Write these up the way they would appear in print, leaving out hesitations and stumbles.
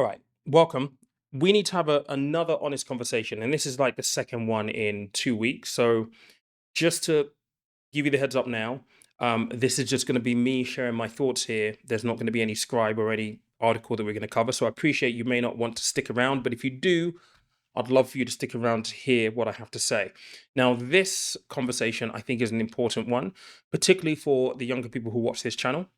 All right, welcome. We need to have another honest conversation, and this is like the second one in 2 weeks. So, just to give you the heads up now, this is just going to be me sharing my thoughts here. There's not going to be any scribe or any article that we're going to cover. So, I appreciate you may not want to stick around, but if you do, I'd love for you to stick around to hear what I have to say. Now, this conversation I think is an important one, particularly for the younger people who watch this channel.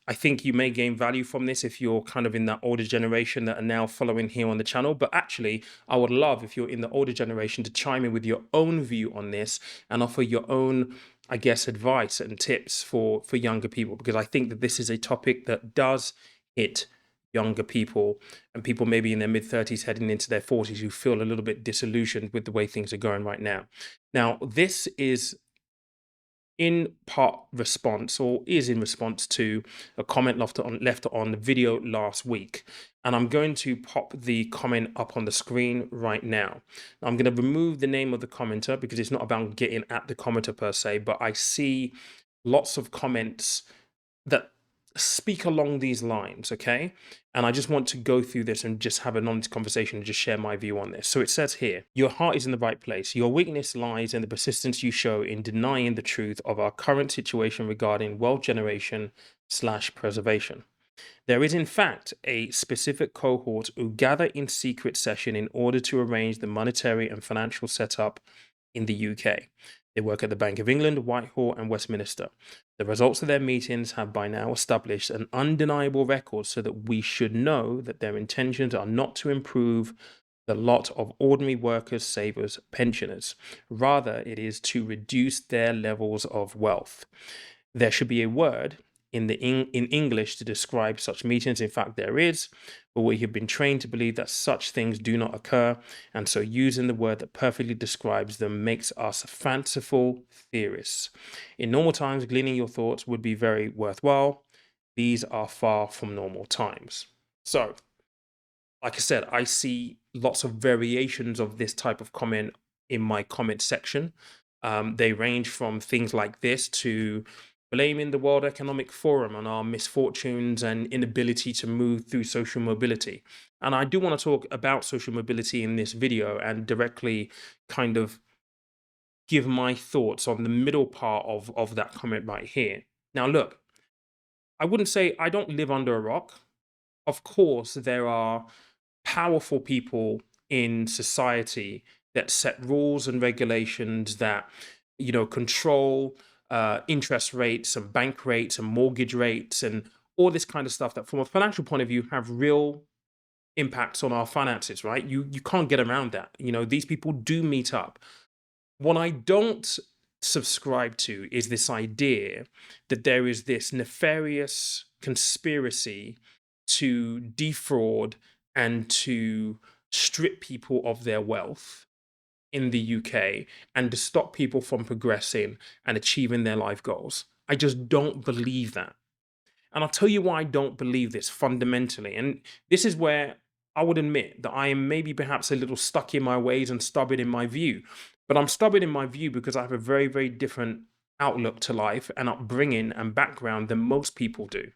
I think you may gain value from this if you're kind of in that older generation that are now following here on the channel. But actually, I would love if you're in the older generation to chime in with your own view on this and offer your own, I guess, advice and tips for younger people, because I think that this is a topic that does hit younger people and people maybe in their mid 30s heading into their 40s who feel a little bit disillusioned with the way things are going right now. Now, this is in part response or is in response to a comment left on the video last week, and I'm going to pop the comment up on the screen right now. I'm going to remove the name of the commenter because it's not about getting at the commenter per se, but I see lots of comments that speak along these lines, okay? And I just want to go through this and just have an honest conversation and just share my view on this. So it says here, your heart is in the right place. Your weakness lies in the persistence you show in denying the truth of our current situation regarding wealth generation slash preservation. There is, in fact, a specific cohort who gather in secret session in order to arrange the monetary and financial setup in the UK. They work at the Bank of England, Whitehall, and Westminster. The results of their meetings have by now established an undeniable record so that we should know that their intentions are not to improve the lot of ordinary workers, savers, pensioners. Rather, it is to reduce their levels of wealth. There should be a word in English to describe such meetings. In fact, there is, but we have been trained to believe that such things do not occur, and so using the word that perfectly describes them makes us fanciful theorists. In normal times, gleaning your thoughts would be very worthwhile. These are far from normal times. So, like I said, I see lots of variations of this type of comment in my comment section. They range from things like this to blaming the World Economic Forum on our misfortunes and inability to move through social mobility. And I do want to talk about social mobility in this video and directly kind of give my thoughts on the middle part of that comment right here. Now, look, I wouldn't say I don't live under a rock. Of course, there are powerful people in society that set rules and regulations that control interest rates and bank rates and mortgage rates and all this kind of stuff that from a financial point of view have real impacts on our finances, right? You can't get around that. These people do meet up. What I don't subscribe to is this idea that there is this nefarious conspiracy to defraud and to strip people of their wealth in the UK and to stop people from progressing and achieving their life goals. I just don't believe that. And I'll tell you why I don't believe this fundamentally. And this is where I would admit that I am maybe perhaps a little stuck in my ways and stubborn in my view. But I'm stubborn in my view because I have a very, very different outlook to life and upbringing and background than most people do.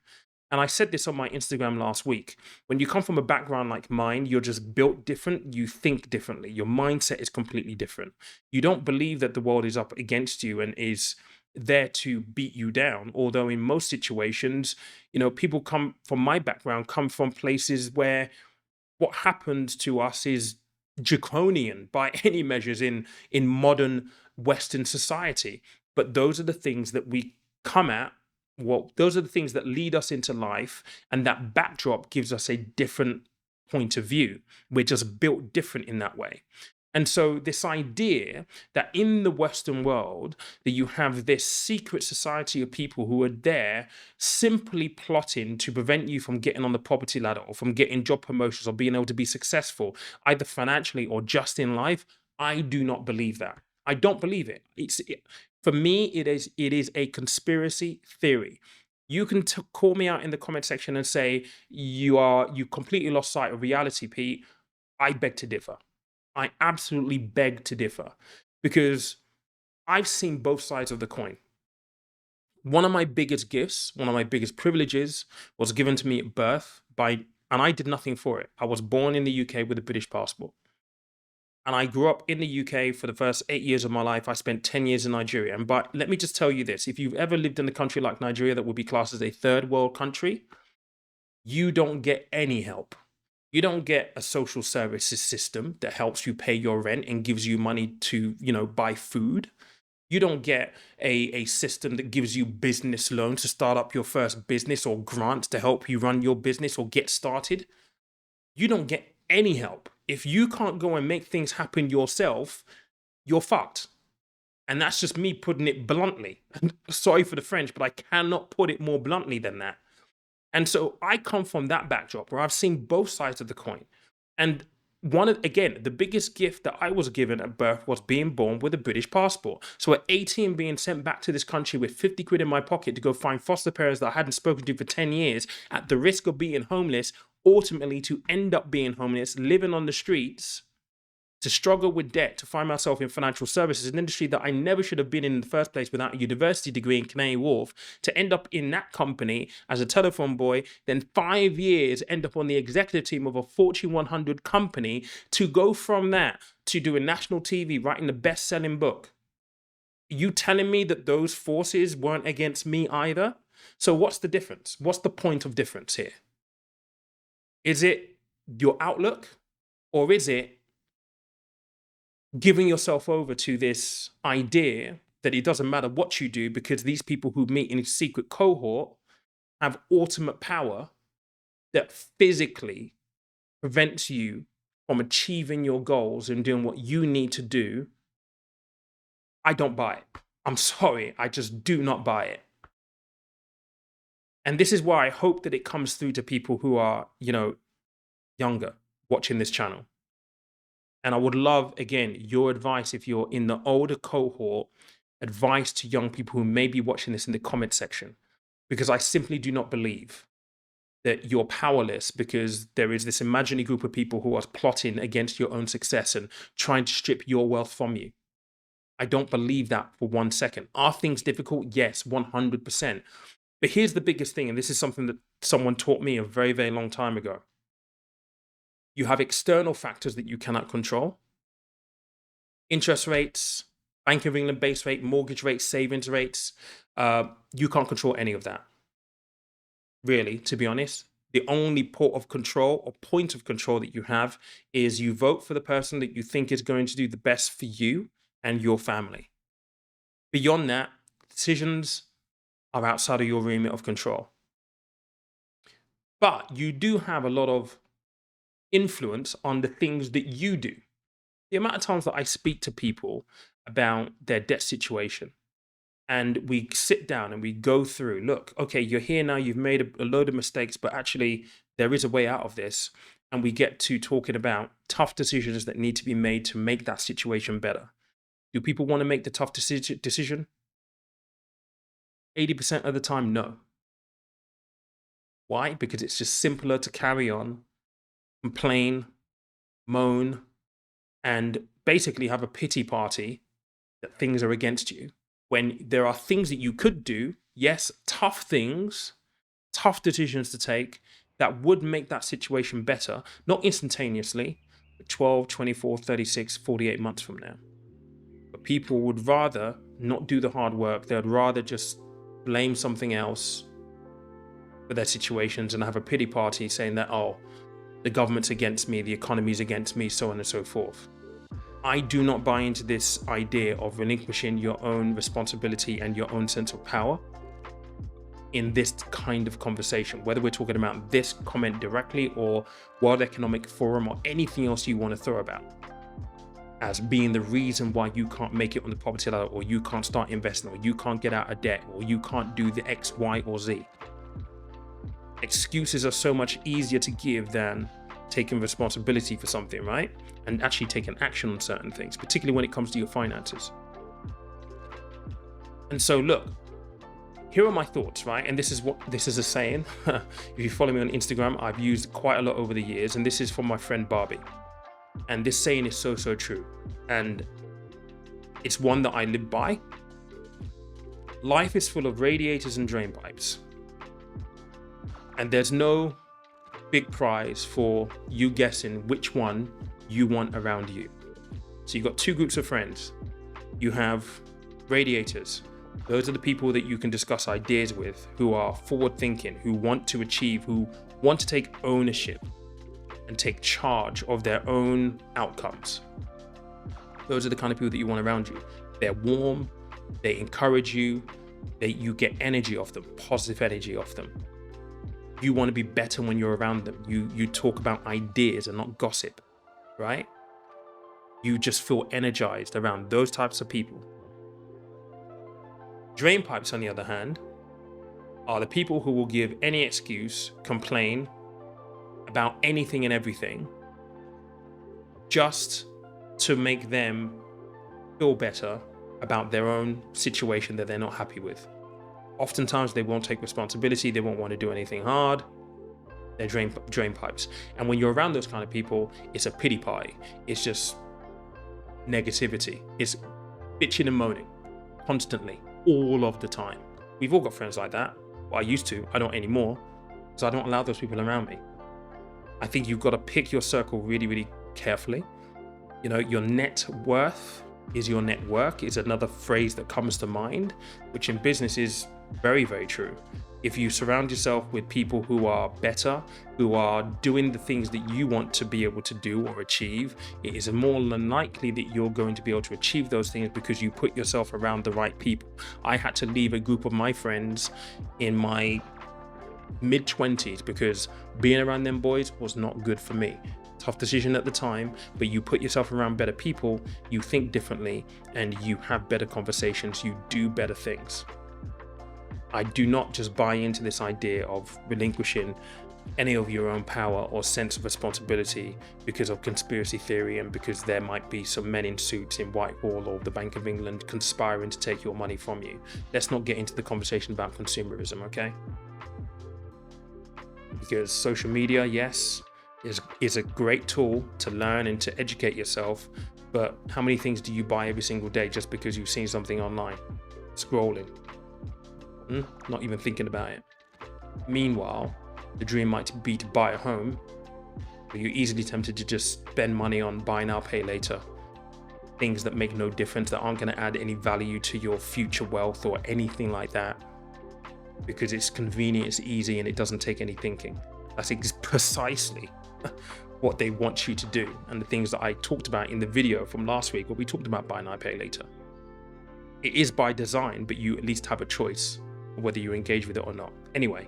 And I said this on my Instagram last week. When you come from a background like mine, you're just built different. You think differently. Your mindset is completely different. You don't believe that the world is up against you and is there to beat you down. Although in most situations, people come from my background, come from places where what happens to us is draconian by any measures in modern Western society. But those are the things that we come at. Well, those are the things that lead us into life, and that backdrop gives us a different point of view. We're just built different in that way. And so this idea that in the Western world that you have this secret society of people who are there simply plotting to prevent you from getting on the property ladder or from getting job promotions or being able to be successful, either financially or just in life, I do not believe that. I don't believe it. For me, it is a conspiracy theory. You can call me out in the comment section and say you completely lost sight of reality, Pete. I beg to differ. I absolutely beg to differ because I've seen both sides of the coin. One of my biggest gifts, one of my biggest privileges was given to me at birth by and I did nothing for it. I was born in the UK with a British passport. And I grew up in the UK for the first 8 years of my life. I spent 10 years in Nigeria. And but let me just tell you this, if you've ever lived in a country like Nigeria that would be classed as a third world country, you don't get any help. You don't get a social services system that helps you pay your rent and gives you money to, buy food. You don't get a system that gives you business loans to start up your first business, or grants to help you run your business or get started. You don't get any help. If you can't go and make things happen yourself, you're fucked. And that's just me putting it bluntly. Sorry for the French, but I cannot put it more bluntly than that. And so I come from that backdrop where I've seen both sides of the coin. And again, the biggest gift that I was given at birth was being born with a British passport. So at 18, being sent back to this country with 50 quid in my pocket to go find foster parents that I hadn't spoken to for 10 years, at the risk of being homeless, ultimately to end up being homeless, living on the streets, to struggle with debt, to find myself in financial services, an industry that I never should have been in the first place without a university degree in Canary Wharf, to end up in that company as a telephone boy, then 5 years end up on the executive team of a Fortune 100 company, to go from that to doing national TV, writing the best-selling book. You telling me that those forces weren't against me either? So what's the difference? What's the point of difference here? Is it your outlook, or is it giving yourself over to this idea that it doesn't matter what you do because these people who meet in a secret cohort have ultimate power that physically prevents you from achieving your goals and doing what you need to do? I don't buy it. I'm sorry, I just do not buy it. And this is why I hope that it comes through to people who are, younger, watching this channel. And I would love, again, your advice if you're in the older cohort, advice to young people who may be watching this in the comment section, because I simply do not believe that you're powerless because there is this imaginary group of people who are plotting against your own success and trying to strip your wealth from you. I don't believe that for 1 second. Are things difficult? Yes, 100%. But here's the biggest thing, and this is something that someone taught me a very, very long time ago. You have external factors that you cannot control. Interest rates, Bank of England base rate, mortgage rates, savings rates. You can't control any of that. Really, to be honest. The only point of control that you have is you vote for the person that you think is going to do the best for you and your family. Beyond that, decisions are outside of your remit of control. But you do have a lot of influence on the things that you do. The amount of times that I speak to people about their debt situation, and we sit down and we go through, look, okay, you're here now, you've made a load of mistakes, but actually there is a way out of this. And we get to talking about tough decisions that need to be made to make that situation better. Do people want to make the tough decision? 80% of the time, no. Why? Because it's just simpler to carry on, complain, moan, and basically have a pity party that things are against you, when there are things that you could do, yes, tough things, tough decisions to take that would make that situation better, not instantaneously, but 12, 24, 36, 48 months from now. But people would rather not do the hard work. They'd rather just blame something else for their situations and have a pity party saying that, oh, the government's against me, the economy's against me, so on and so forth. I do not buy into this idea of relinquishing your own responsibility and your own sense of power in this kind of conversation, whether we're talking about this comment directly or World Economic Forum or anything else you want to throw about as being the reason why you can't make it on the property ladder, or you can't start investing, or you can't get out of debt, or you can't do the X, Y, or Z. Excuses are so much easier to give than taking responsibility for something, right? And actually taking action on certain things, particularly when it comes to your finances. And so look, here are my thoughts, right? And this is a saying. If you follow me on Instagram, I've used quite a lot over the years, and this is from my friend Barbie. And this saying is so, so true. And it's one that I live by. Life is full of radiators and drain pipes. And there's no big prize for you guessing which one you want around you. So you've got two groups of friends. You have radiators. Those are the people that you can discuss ideas with, who are forward thinking, who want to achieve, who want to take ownership and take charge of their own outcomes. Those are the kind of people that you want around you. They're warm, they encourage you, you get energy off them, positive energy off them. You want to be better when you're around them. You talk about ideas and not gossip, right? You just feel energized around those types of people. Drain pipes, on the other hand, are the people who will give any excuse, complain about anything and everything, just to make them feel better about their own situation that they're not happy with. Oftentimes they won't take responsibility, they won't want to do anything hard. They're drain pipes. And when you're around those kind of people, it's a pity party. It's just negativity. It's bitching and moaning constantly, all of the time. We've all got friends like that. Well, I used to, I don't anymore, because I don't allow those people around me. I think you've got to pick your circle really, really carefully. You know, your net worth is your network is another phrase that comes to mind, which in business is very, very true. If you surround yourself with people who are better, who are doing the things that you want to be able to do or achieve, it is more than likely that you're going to be able to achieve those things because you put yourself around the right people. I had to leave a group of my friends in my mid-20s because being around them boys was not good for me. Tough decision at the time, but you put yourself around better people, you think differently, and you have better conversations, you do better things. I do not just buy into this idea of relinquishing any of your own power or sense of responsibility because of conspiracy theory and because there might be some men in suits in Whitehall or the Bank of England conspiring to take your money from you. Let's not get into the conversation about consumerism, okay? Because social media, yes, is a great tool to learn and to educate yourself, but how many things do you buy every single day just because you've seen something online? Scrolling. Not even thinking about it. Meanwhile, the dream might be to buy a home, but you're easily tempted to just spend money on buy now, pay later. Things that make no difference, that aren't going to add any value to your future wealth or anything like that, because it's convenient, it's easy, and it doesn't take any thinking. That's precisely what they want you to do. And the things that I talked about in the video from last week, where we talked about buy now, pay later. It is by design, but you at least have a choice whether you engage with it or not. Anyway,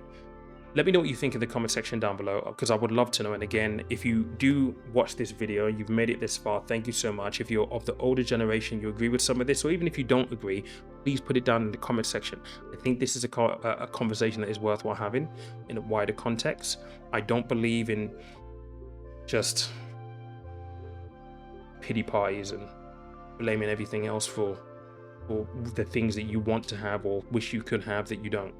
let me know what you think in the comment section down below, because I would love to know. And again, if you do watch this video, you've made it this far, thank you so much. If you're of the older generation, you agree with some of this, or even if you don't agree, please put it down in the comment section. I think this is a conversation that is worthwhile having in a wider context. I don't believe in just pity parties and blaming everything else for the things that you want to have or wish you could have that you don't.